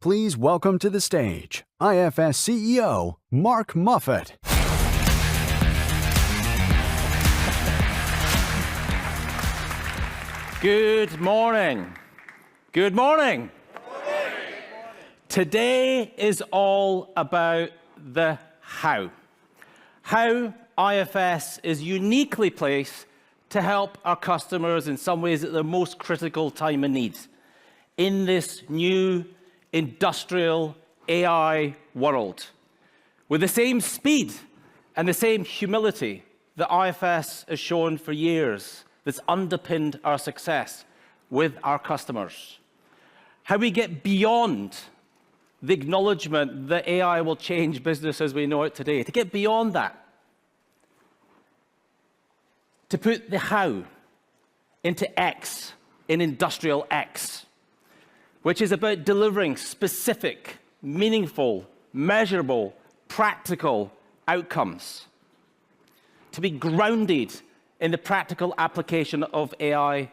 Please welcome to the stage IFS CEO, Mark Moffat. Good morning. Good morning. Today is all about the how. How IFS is uniquely placed to help our customers in some ways at their most critical time of need in this new industrial AI world, with the same speed and the same humility that IFS has shown for years that's underpinned our success with our customers. How we get beyond the acknowledgement that AI will change business as we know it today, to get beyond that, to put the how into X, in industrial X, which is about delivering specific, meaningful, measurable, practical outcomes, to be grounded in the practical application of AI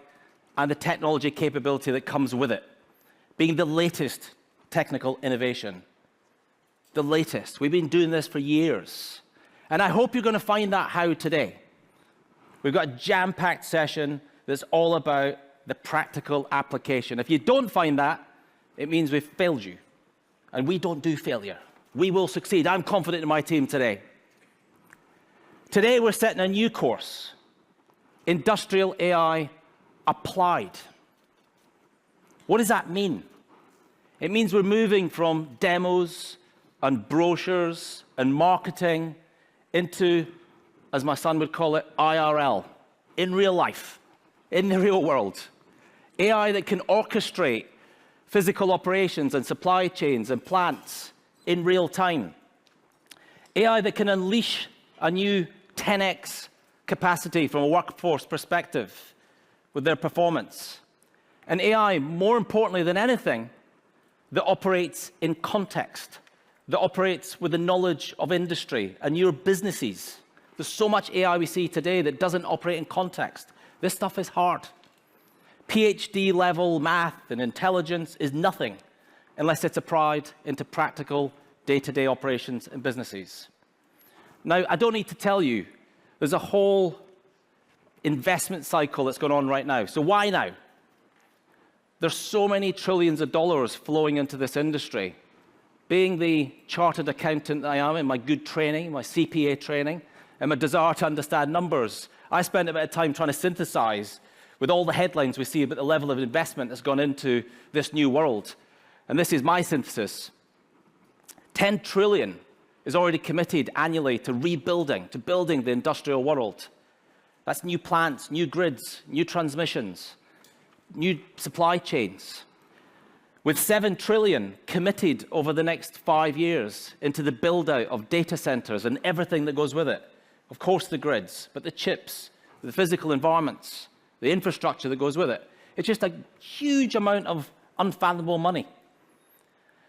and the technology capability that comes with it, being the latest technical innovation. The latest. We've been doing this for years. And I hope you're going to find that how today. We've got a jam-packed session that's all about the practical application. If you don't find that, it means we've failed you. And we don't do failure. We will succeed. I'm confident in my team today. Today, we're setting a new course. Industrial AI applied. What does that mean? It means we're moving from demos and brochures and marketing into, as my son would call it, IRL, in real life, in the real world. AI that can orchestrate physical operations and supply chains and plants in real time. AI that can unleash a new 10x capacity from a workforce perspective with their performance. And AI, more importantly than anything, that operates in context, that operates with the knowledge of industry and your businesses. There's so much AI we see today that doesn't operate in context. This stuff is hard. PhD level math and intelligence is nothing unless it's applied into practical day-to-day operations and businesses. Now, I don't need to tell you, there's a whole investment cycle that's going on right now. So why now? There's so many trillions of dollars flowing into this industry. Being the chartered accountant that I am in my good training, my CPA training, and my desire to understand numbers, I spent a bit of time trying to synthesize with all the headlines we see about the level of investment that's gone into this new world. And this is my synthesis. 10 trillion is already committed annually to rebuilding, to building the industrial world. That's new plants, new grids, new transmissions, new supply chains, with 7 trillion committed over the next 5 years into the build-out of data centers and everything that goes with it. Of course, the grids, but the chips, the physical environments, the infrastructure that goes with it. It's just a huge amount of unfathomable money.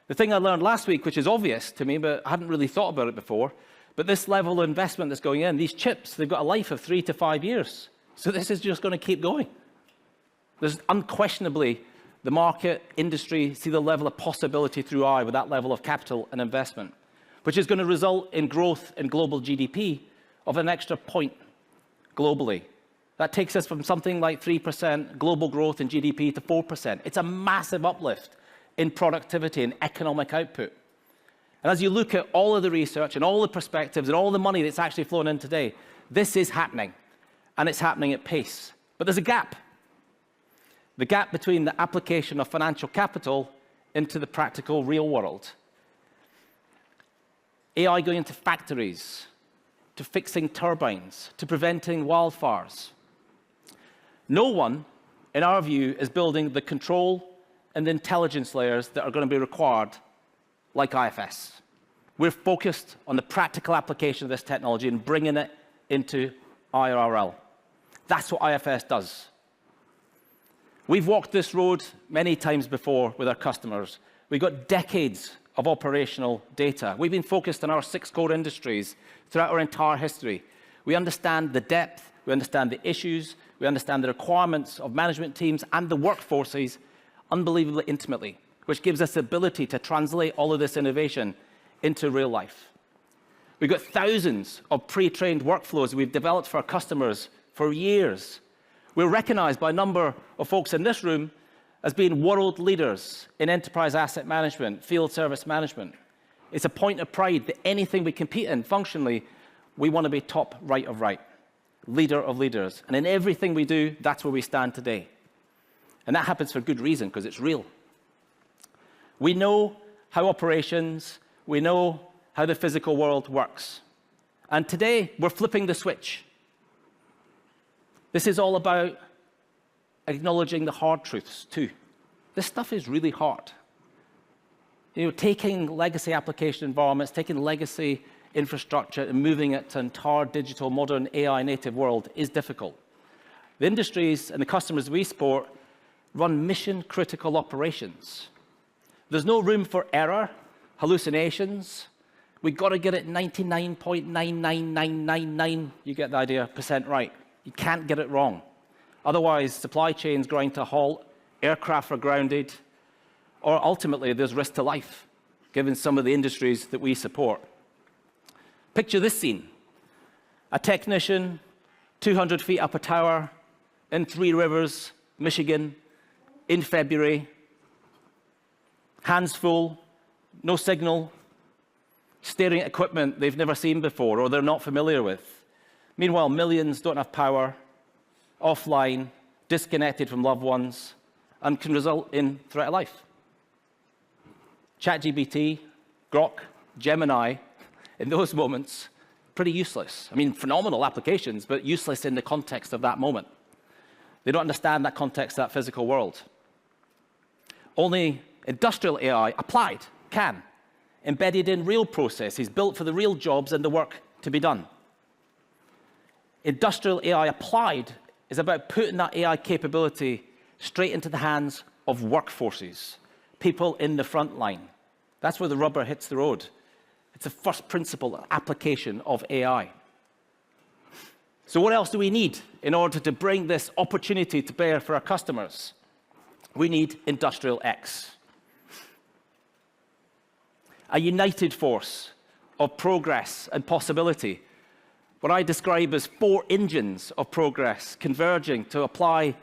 The thing I learned last week, which is obvious to me, but I hadn't really thought about it before, but this level of investment that's going in, these chips, they've got a life of 3 to 5 years. So this is just going to keep going. There's unquestionably the market, industry, see the level of possibility through AI with that level of capital and investment, which is going to result in growth in global GDP of an extra point globally. That takes us from something like 3% global growth in GDP to 4%. It's a massive uplift in productivity and economic output. And as you look at all of the research and all the perspectives and all the money that's actually flowing in today, this is happening, and it's happening at pace. But there's a gap. The gap between the application of financial capital into the practical real world. AI going into factories, to fixing turbines, to preventing wildfires. No one, in our view, is building the control and the intelligence layers that are going to be required like IFS. We're focused on the practical application of this technology and bringing it into IRL. That's what IFS does. We've walked this road many times before with our customers. We've got decades of operational data. We've been focused on our 6 core industries throughout our entire history. We understand the depth, we understand the issues, we understand the requirements of management teams and the workforces unbelievably intimately. which gives us the ability to translate all of this innovation into real life. We've got thousands of pre-trained workflows we've developed for our customers for years. We're recognized by a number of folks in this room as being world leaders in enterprise asset management, field service management. It's a point of pride that anything we compete in functionally, we want to be top right of right, leader of leaders. And in everything we do, that's where we stand today. And that happens for good reason, because it's real. We know how operations, we know how the physical world works. And today, we're flipping the switch. This is all about acknowledging the hard truths, too. This stuff is really hard. You know, taking legacy application environments, taking legacy infrastructure and moving it to an entire digital, modern, AI-native world is difficult. The industries and the customers we support run mission-critical operations. There's no room for error, hallucinations. We've got to get it 99.99999, you get the idea, % right. You can't get it wrong. Otherwise, supply chains grind to a halt, aircraft are grounded, or ultimately there's risk to life, given some of the industries that we support. Picture this scene. A technician, 200 feet up a tower, in Three Rivers, Michigan, in February, hands full, no signal, staring at equipment they've never seen before or they're not familiar with. Meanwhile, millions don't have power, offline, disconnected from loved ones, and can result in threat of life. ChatGPT, Grok, Gemini, in those moments, pretty useless. I mean, phenomenal applications, but useless in the context of that moment. They don't understand that context, that physical world. Only industrial AI applied can, embedded in real processes, built for the real jobs and the work to be done. Industrial AI applied is about putting that AI capability straight into the hands of workforces, people in the front line. That's where the rubber hits the road. It's the first principle application of AI. So what else do we need in order to bring this opportunity to bear for our customers? We need Industrial X. A united force of progress and possibility. What I describe as 4 engines of progress converging to apply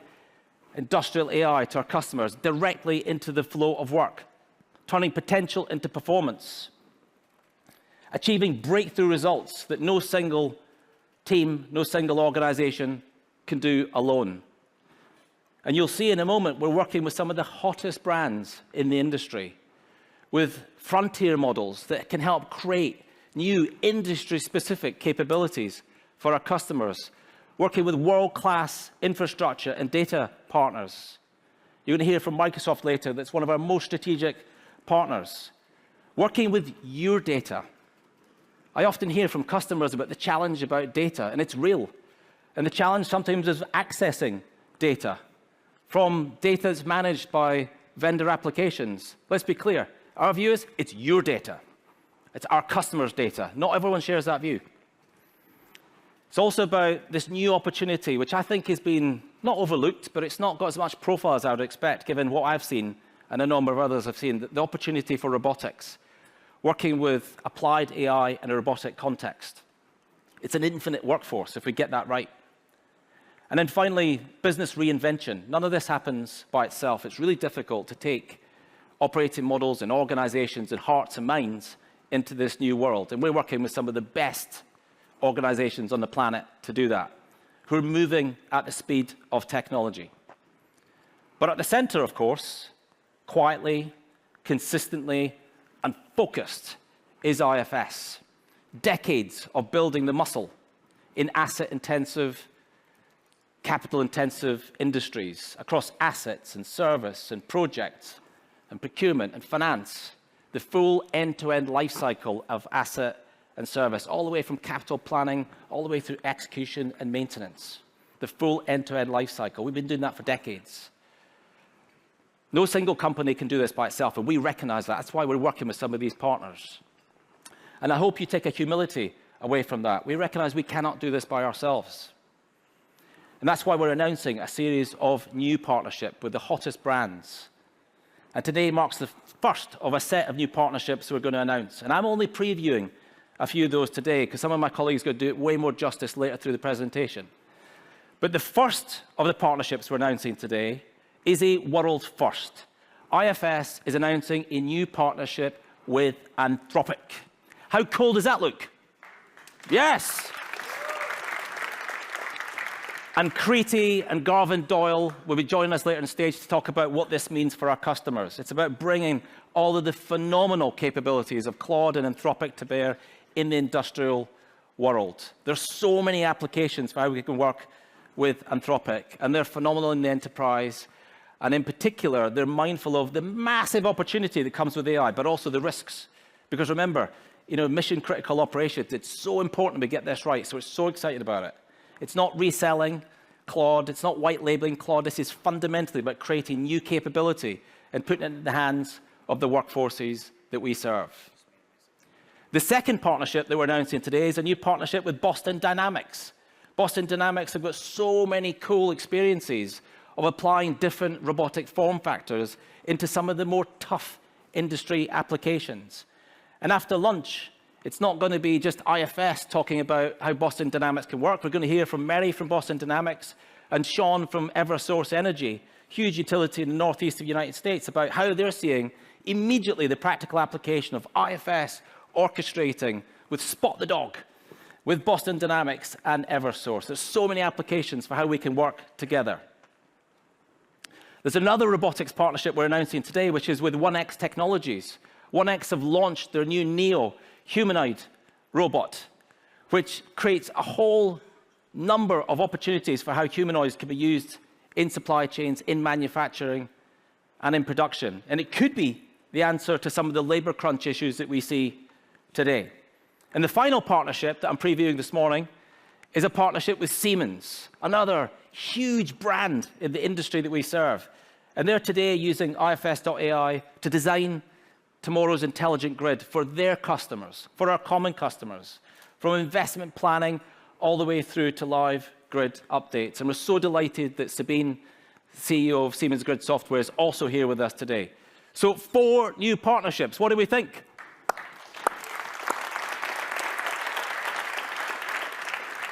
industrial AI to our customers directly into the flow of work, turning potential into performance, achieving breakthrough results that no single team, no single organization can do alone. And you'll see in a moment, we're working with some of the hottest brands in the industry, with frontier models that can help create new industry-specific capabilities for our customers, working with world-class infrastructure and data partners. You're going to hear from Microsoft later, that's one of our most strategic partners. Working with your data. I often hear from customers about the challenge about data, and it's real. And the challenge sometimes is accessing data from data that's managed by vendor applications. Let's be clear, our view is it's your data. It's our customers' data. Not everyone shares that view. It's also about this new opportunity, which I think has been not overlooked, but it's not got as much profile as I would expect, given what I've seen and a number of others have seen, the opportunity for robotics, working with applied AI in a robotic context. It's an infinite workforce if we get that right. And then finally, business reinvention. None of this happens by itself. It's really difficult to take operating models and organizations and hearts and minds into this new world. And we're working with some of the best organizations on the planet to do that, who are moving at the speed of technology. But at the center, of course, quietly, consistently, and focused is IFS. Decades of building the muscle in asset-intensive, capital-intensive industries across assets and service and projects and procurement and finance, the full end-to-end life cycle of asset and service, all the way from capital planning, all the way through execution and maintenance. The full end-to-end life cycle. We've been doing that for decades. No single company can do this by itself, and we recognize that. That's why we're working with some of these partners. And I hope you take a humility away from that. We recognize we cannot do this by ourselves. And that's why we're announcing a series of new partnerships with the hottest brands And today marks the first of a set of new partnerships we're going to announce. And I'm only previewing a few of those today because some of my colleagues are going to do it way more justice later through the presentation. But the first of the partnerships we're announcing today is a world first. IFS is announcing a new partnership with Anthropic. How cool does that look? Yes! And Kriti and Garvin Doyle will be joining us later on stage to talk about what this means for our customers. It's about bringing all of the phenomenal capabilities of Claude and Anthropic to bear in the industrial world. There's so many applications for how we can work with Anthropic, and they're phenomenal in the enterprise. And in particular, they're mindful of the massive opportunity that comes with AI, but also the risks. Because remember, mission-critical operations, it's so important we get this right, so we're so excited about it. It's not reselling Claude, it's not white labeling Claude, this is fundamentally about creating new capability and putting it in the hands of the workforces that we serve. The second partnership that we're announcing today is a new partnership with Boston Dynamics. Boston Dynamics have got so many cool experiences of applying different robotic form factors into some of the more tough industry applications. And after lunch, it's not going to be just IFS talking about how Boston Dynamics can work. We're going to hear from Mary from Boston Dynamics and Sean from Eversource Energy, huge utility in the northeast of the United States, about how they're seeing immediately the practical application of IFS orchestrating with Spot the Dog, with Boston Dynamics and Eversource. There's so many applications for how we can work together. There's another robotics partnership we're announcing today, which is with 1X Technologies. 1X have launched their new Neo humanoid robot, which creates a whole number of opportunities for how humanoids can be used in supply chains, in manufacturing, and in production. And it could be the answer to some of the labor crunch issues that we see today. And the final partnership that I'm previewing this morning is a partnership with Siemens, another huge brand in the industry that we serve. And they're today using IFS.ai to design tomorrow's intelligent grid for their customers, for our common customers, from investment planning all the way through to live grid updates. And we're so delighted that Sabine, CEO of Siemens Grid Software, is also here with us today. So 4 new partnerships. What do we think?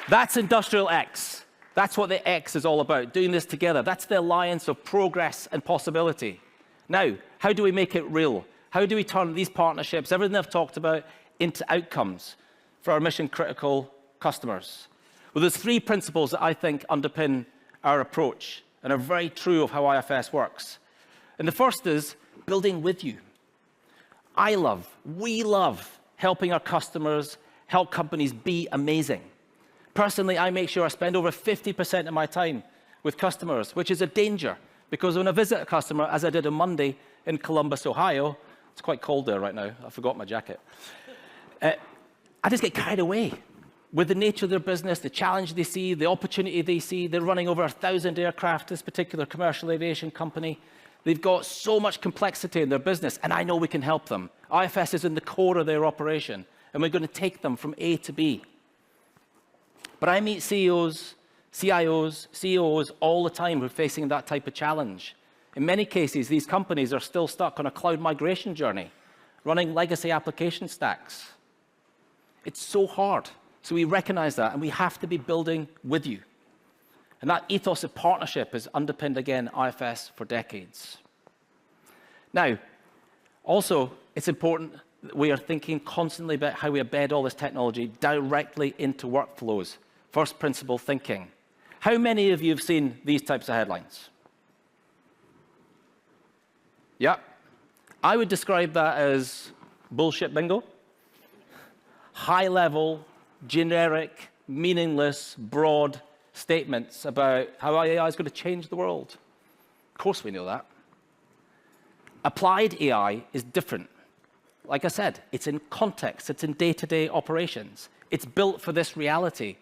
That's Industrial X. That's what the X is all about, doing this together. That's the alliance of progress and possibility. Now, how do we make it real? How do we turn these partnerships, everything I've talked about, into outcomes for our mission-critical customers? Well, there's 3 principles that I think underpin our approach and are very true of how IFS works. And the first is building with you. We love helping our customers, help companies be amazing. Personally, I make sure I spend over 50% of my time with customers, which is a danger, because when I visit a customer, as I did on Monday in Columbus, Ohio, it's quite cold there right now. I forgot my jacket. I just get carried away with the nature of their business, the challenge they see, the opportunity they see. They're running over 1,000 aircraft, this particular commercial aviation company. They've got so much complexity in their business, and I know we can help them. IFS is in the core of their operation, and we're going to take them from A to B. But I meet CEOs, CIOs, CEOs all the time who are facing that type of challenge. In many cases, these companies are still stuck on a cloud migration journey, running legacy application stacks. It's so hard. So we recognize that, and we have to be building with you. And that ethos of partnership has underpinned, again, IFS for decades. Now, also, it's important that we are thinking constantly about how we embed all this technology directly into workflows. First principle thinking. How many of you have seen these types of headlines? Yeah. I would describe that as bullshit bingo. High-level, generic, meaningless, broad statements about how AI is going to change the world. Of course we know that. Applied AI is different. Like I said, it's in context, it's in day-to-day operations. It's built for this reality.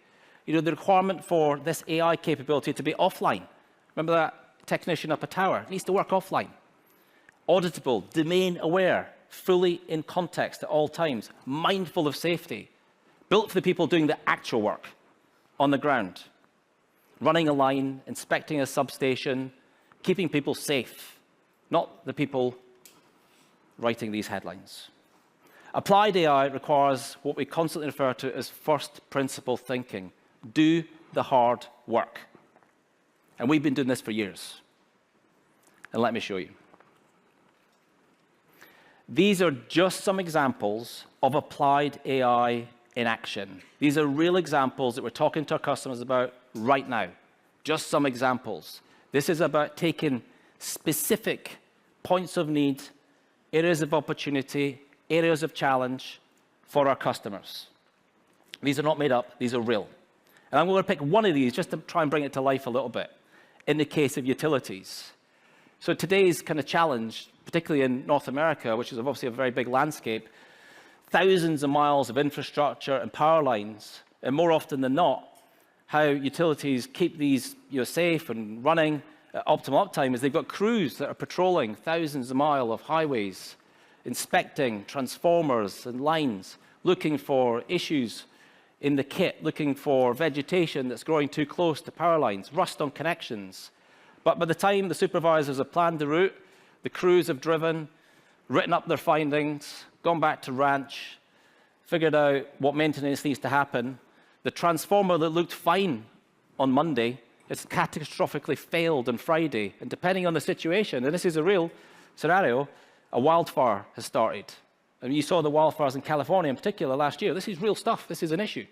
The requirement for this AI capability to be offline. Remember that technician up a tower? It needs to work offline. Auditable, domain-aware, fully in context at all times, mindful of safety. Built for the people doing the actual work on the ground. Running a line, inspecting a substation, keeping people safe, not the people writing these headlines. Applied AI requires what we constantly refer to as first principle thinking. Do the hard work. And we've been doing this for years. And let me show you. These are just some examples of applied AI in action. These are real examples that we're talking to our customers about right now. Just some examples. This is about taking specific points of need, areas of opportunity, areas of challenge for our customers. These are not made up, these are real. And I'm going to pick one of these just to try and bring it to life a little bit, in the case of utilities. So today's kind of challenge, particularly in North America, which is obviously a very big landscape, thousands of miles of infrastructure and power lines, and more often than not, how utilities keep these safe and running at optimal uptime is they've got crews that are patrolling thousands of miles of highways, inspecting transformers and lines, looking for issues in the kit, looking for vegetation that's growing too close to power lines, rust on connections. But by the time the supervisors have planned the route, the crews have driven, written up their findings, gone back to ranch, figured out what maintenance needs to happen. The transformer that looked fine on Monday, it's catastrophically failed on Friday. And depending on the situation, and this is a real scenario, a wildfire has started. And you saw the wildfires in California in particular last year. This is real stuff. This is an issue.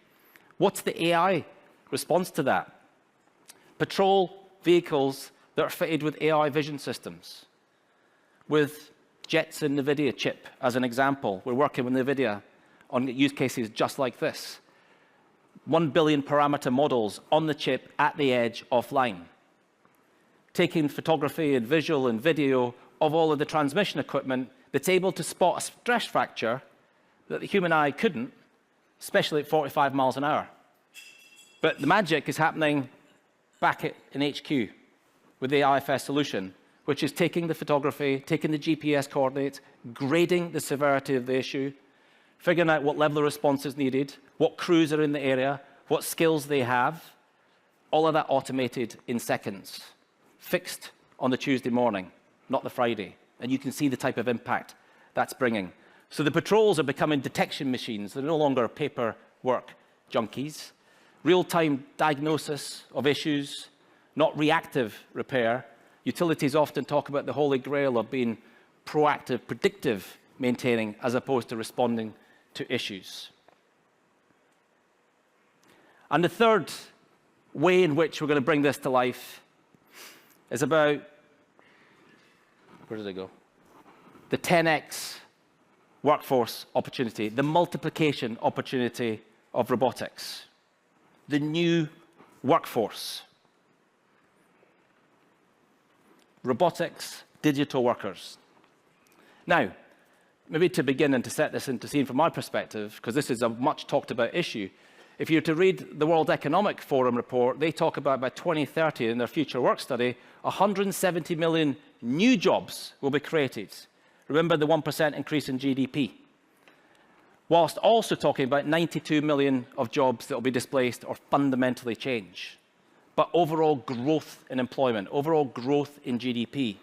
What's the AI response to that? Patrol vehicles that are fitted with AI vision systems, with Jetson NVIDIA chip as an example. We're working with NVIDIA on use cases just like this. 1 billion parameter models on the chip at the edge offline. Taking photography and visual and video of all of the transmission equipment that's able to spot a stress fracture that the human eye couldn't, especially at 45 miles an hour. But the magic is happening back in HQ with the IFS solution, which is taking the photography, taking the GPS coordinates, grading the severity of the issue, figuring out what level of response is needed, what crews are in the area, what skills they have, all of that automated in seconds, fixed on the Tuesday morning, not the Friday. And you can see the type of impact that's bringing. So the patrols are becoming detection machines. They're no longer paperwork junkies. Real-time diagnosis of issues, not reactive repair. Utilities often talk about the holy grail of being proactive, predictive maintaining, as opposed to responding to issues. And the third way in which we're going to bring this to life is about, where did it go? The 10x workforce opportunity, the multiplication opportunity of robotics, the new workforce. Robotics, digital workers. Now, maybe to begin and to set this into scene from my perspective, because this is a much talked about issue, if you were to read the World Economic Forum report, they talk about by 2030 in their future work study, 170 million new jobs will be created. Remember the 1% increase in GDP. Whilst also talking about 92 million of jobs that will be displaced or fundamentally change. But overall growth in employment, overall growth in GDP.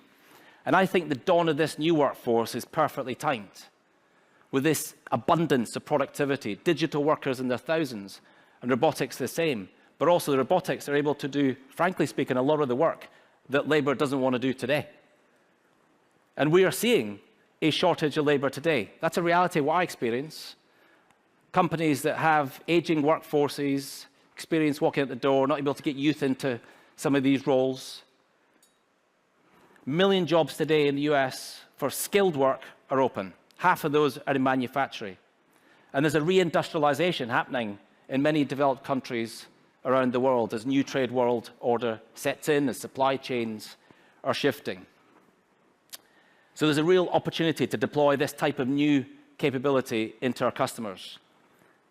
And I think the dawn of this new workforce is perfectly timed. With this abundance of productivity, digital workers in their thousands, and robotics the same. But also the robotics are able to do, frankly speaking, a lot of the work that labor doesn't want to do today. And we are seeing a shortage of labor today. That's a reality what I experience. Companies that have aging workforces, experience walking out the door, not able to get youth into some of these roles. 1 million jobs today in the US for skilled work are open. Half of those are in manufacturing. And there's a reindustrialization happening in many developed countries around the world as new trade world order sets in, as supply chains are shifting. So there's a real opportunity to deploy this type of new capability into our customers.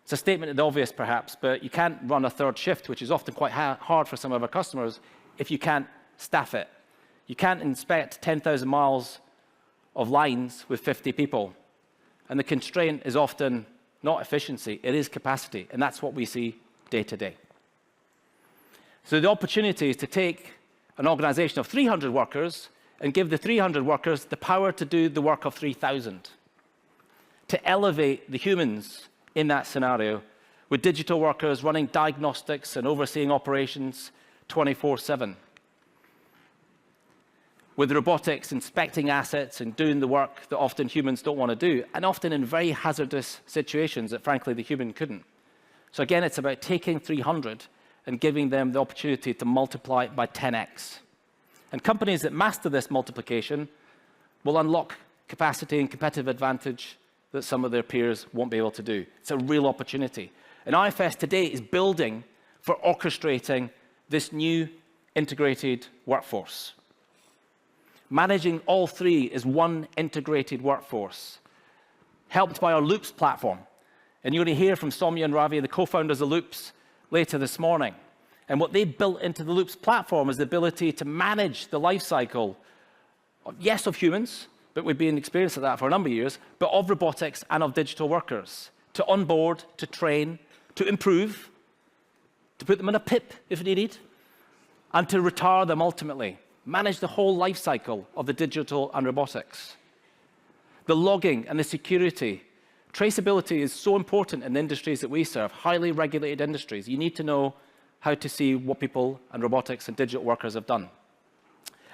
It's a statement of the obvious, perhaps, but you can't run a third shift, which is often quite hard for some of our customers, if you can't staff it. You can't inspect 10,000 miles of lines with 50 people. And the constraint is often not efficiency, it is capacity, and that's what we see day to day. So the opportunity is to take an organization of 300 workers and give the 300 workers the power to do the work of 3,000, to elevate the humans in that scenario, with digital workers running diagnostics and overseeing operations 24/7. With robotics inspecting assets and doing the work that often humans don't want to do, and often in very hazardous situations that, frankly, the human couldn't. So again, it's about taking 300 and giving them the opportunity to multiply it by 10x. And companies that master this multiplication will unlock capacity and competitive advantage that some of their peers won't be able to do. It's a real opportunity. And IFS today is building for orchestrating this new integrated workforce. Managing all three as one integrated workforce, helped by our Loops platform. And you're going to hear from Soumya and Ravi, the co-founders of Loops, later this morning. And what they built into the Loops platform is the ability to manage the life cycle, yes, of humans, but we've been experienced at that for a number of years, but of robotics and of digital workers, to onboard, to train, to improve, to put them in a PIP if needed, and to retire them ultimately. Manage the whole life cycle of the digital and robotics. The logging and the security. Traceability is so important in the industries that we serve, highly regulated industries. You need to know how to see what people and robotics and digital workers have done.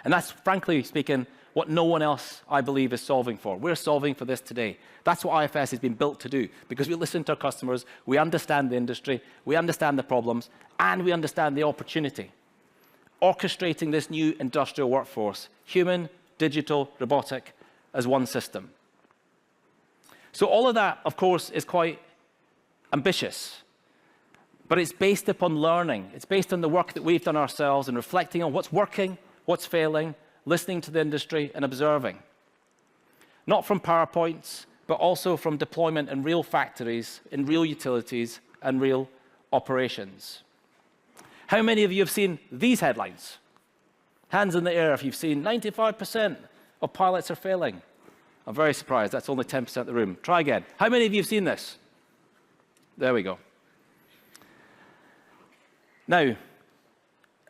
And that's, frankly speaking, what no one else, I believe, is solving for. We're solving for this today. That's what IFS has been built to do, because we listen to our customers, we understand the industry, we understand the problems, and we understand the opportunity. Orchestrating this new industrial workforce, human, digital, robotic, as one system. So all of that, of course, is quite ambitious, but it's based upon learning. It's based on the work that we've done ourselves and reflecting on what's working, what's failing, listening to the industry and observing. Not from PowerPoints, but also from deployment in real factories, in real utilities, and real operations. How many of you have seen these headlines? Hands in the air if you've seen 95% of pilots are failing. I'm very surprised, that's only 10% of the room. Try again. How many of you have seen this? There we go. Now,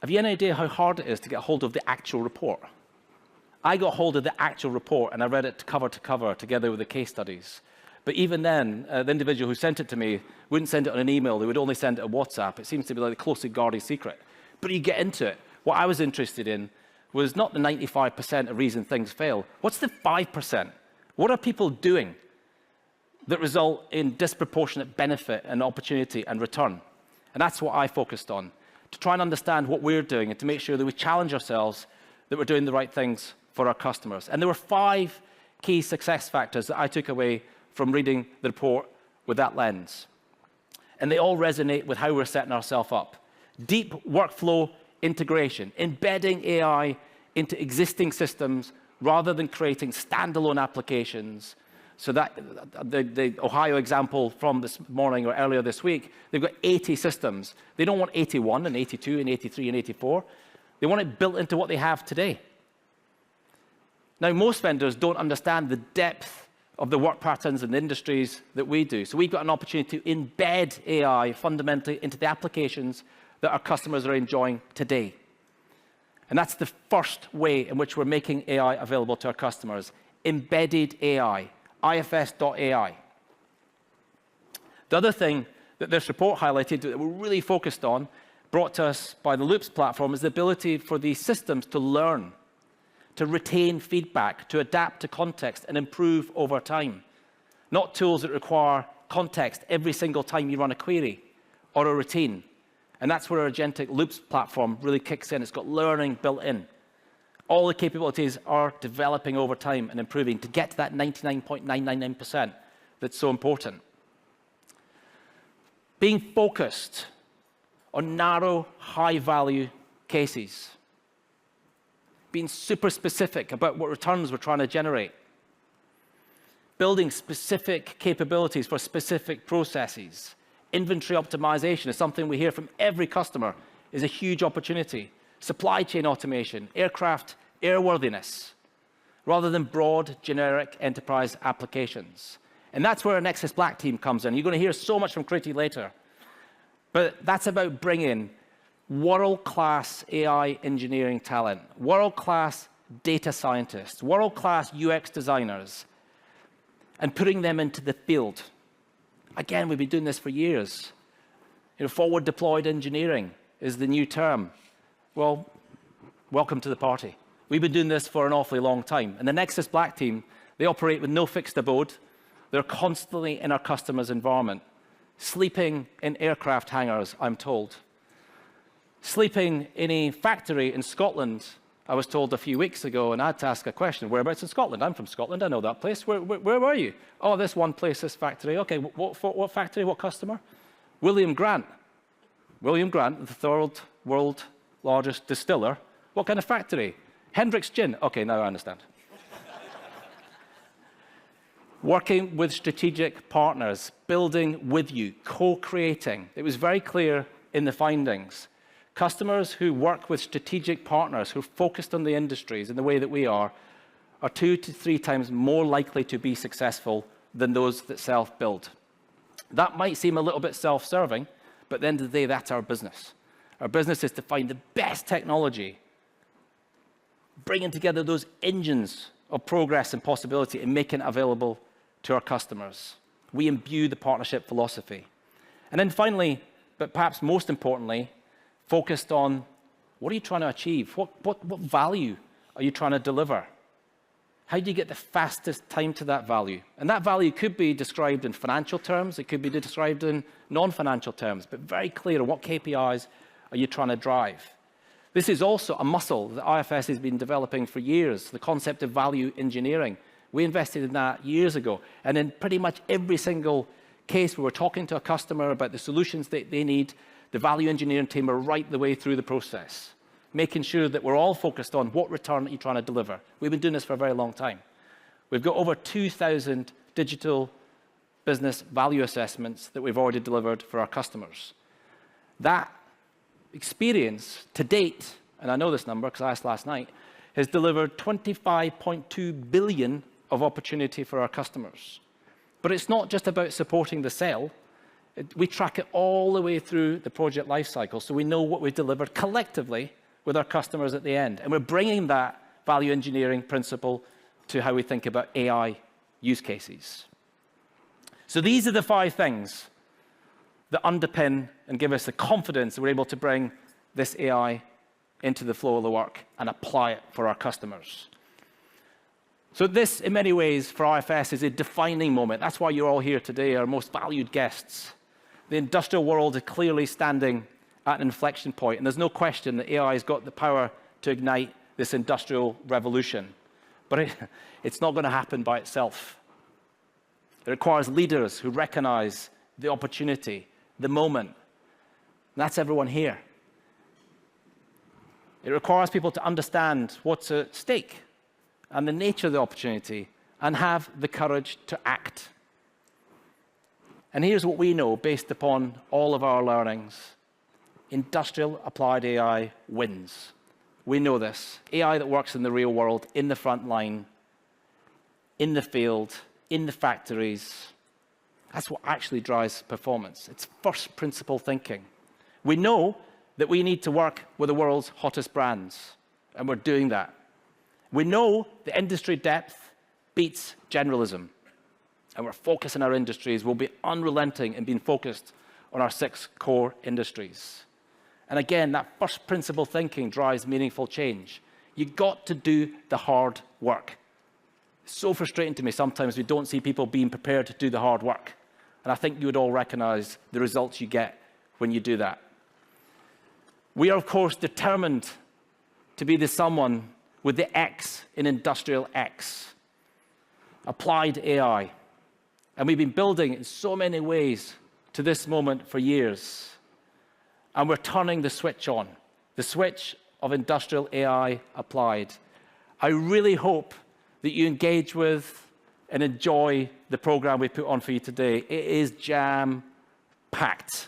have you any idea how hard it is to get hold of the actual report? I got hold of the actual report and I read it cover to cover together with the case studies. But even then, the individual who sent it to me wouldn't send it on an email, they would only send it on WhatsApp. It seems to be like a closely guarded secret. But you get into it. What I was interested in was not the 95% of reason things fail. What's the 5%? What are people doing that result in disproportionate benefit and opportunity and return? And that's what I focused on, to try and understand what we're doing and to make sure that we challenge ourselves that we're doing the right things for our customers. And there were 5 key success factors that I took away from reading the report with that lens. And they all resonate with how we're setting ourselves up. Deep workflow integration, embedding AI into existing systems rather than creating standalone applications. So that the Ohio example from this morning or earlier this week, they've got 80 systems. They don't want 81 and 82 and 83 and 84. They want it built into what they have today. Now, most vendors don't understand the depth of the work patterns and industries that we do. So we've got an opportunity to embed AI fundamentally into the applications that our customers are enjoying today. And that's the first way in which we're making AI available to our customers. Embedded AI, IFS.ai. The other thing that this report highlighted that we're really focused on, brought to us by the Loops platform, is the ability for these systems to learn, to retain feedback, to adapt to context and improve over time. Not tools that require context every single time you run a query or a routine. And that's where our agentic Loops platform really kicks in. It's got learning built in. All the capabilities are developing over time and improving to get to that 99.999% that's so important. Being focused on narrow, high-value cases. Being super specific about what returns we're trying to generate. Building specific capabilities for specific processes. Inventory optimization is something we hear from every customer is a huge opportunity. Supply chain automation, aircraft airworthiness, rather than broad, generic enterprise applications. And that's where our Nexus Black team comes in. You're going to hear so much from Kriti later. But that's about bringing world-class AI engineering talent, world-class data scientists, world-class UX designers, and putting them into the field. Again, we've been doing this for years. Forward deployed engineering is the new term. Well, welcome to the party. We've been doing this for an awfully long time. And the Nexus Black team, they operate with no fixed abode. They're constantly in our customer's environment, sleeping in aircraft hangars, I'm told. Sleeping in a factory in Scotland, I was told a few weeks ago, and I had to ask a question. Whereabouts in Scotland? I'm from Scotland. I know that place. Where were you? Oh, this one place, this factory. OK, what factory, what customer? William Grant. William Grant, the third world largest distiller. What kind of factory? Hendrick's Gin. OK, now I understand. Working with strategic partners, building with you, co-creating. It was very clear in the findings. Customers who work with strategic partners who are focused on the industries in the way that we are 2 to 3 times more likely to be successful than those that self-build. That might seem a little bit self-serving, but at the end of the day, that's our business. Our business is to find the best technology, bringing together those engines of progress and possibility and making it available to our customers. We imbue the partnership philosophy. And then finally, but perhaps most importantly, focused on what are you trying to achieve? What value are you trying to deliver? How do you get the fastest time to that value? And that value could be described in financial terms. It could be described in non-financial terms, but very clear on what KPIs are you trying to drive. This is also a muscle that IFS has been developing for years, the concept of value engineering. We invested in that years ago. And in pretty much every single case where we're talking to a customer about the solutions that they need, the value engineering team are right the way through the process, making sure that we're all focused on what return are you trying to deliver. We've been doing this for a very long time. We've got over 2,000 digital business value assessments that we've already delivered for our customers. That experience to date, and I know this number because I asked last night, has delivered 25.2 billion of opportunity for our customers. But it's not just about supporting the sale. We track it all the way through the project lifecycle, so we know what we've delivered collectively with our customers at the end. And we're bringing that value engineering principle to how we think about AI use cases. So these are the 5 things that underpin and give us the confidence that we're able to bring this AI into the flow of the work and apply it for our customers. So this, in many ways, for IFS is a defining moment. That's why you're all here today, our most valued guests. The industrial world is clearly standing at an inflection point, and there's no question that AI has got the power to ignite this industrial revolution. But it's not going to happen by itself. It requires leaders who recognize the opportunity, the moment. And that's everyone here. It requires people to understand what's at stake and the nature of the opportunity and have the courage to act. And here's what we know based upon all of our learnings. Industrial applied AI wins. We know this. AI that works in the real world, in the front line, in the field, in the factories. That's what actually drives performance. It's first principle thinking. We know that we need to work with the world's hottest brands, and we're doing that. We know the industry depth beats generalism, and we're focusing our industries. We'll be unrelenting in being focused on our 6 core industries. And again, that first principle thinking drives meaningful change. You've got to do the hard work. It's so frustrating to me sometimes we don't see people being prepared to do the hard work. And I think you would all recognize the results you get when you do that. We are, of course, determined to be the someone with the X in Industrial X, applied AI. And we've been building in so many ways to this moment for years. And we're turning the switch on, the switch of Industrial AI applied. I really hope that you engage with and enjoy the program we put on for you today. It is jam-packed.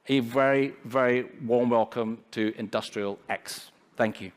A very, very warm welcome to Industrial X. Thank you.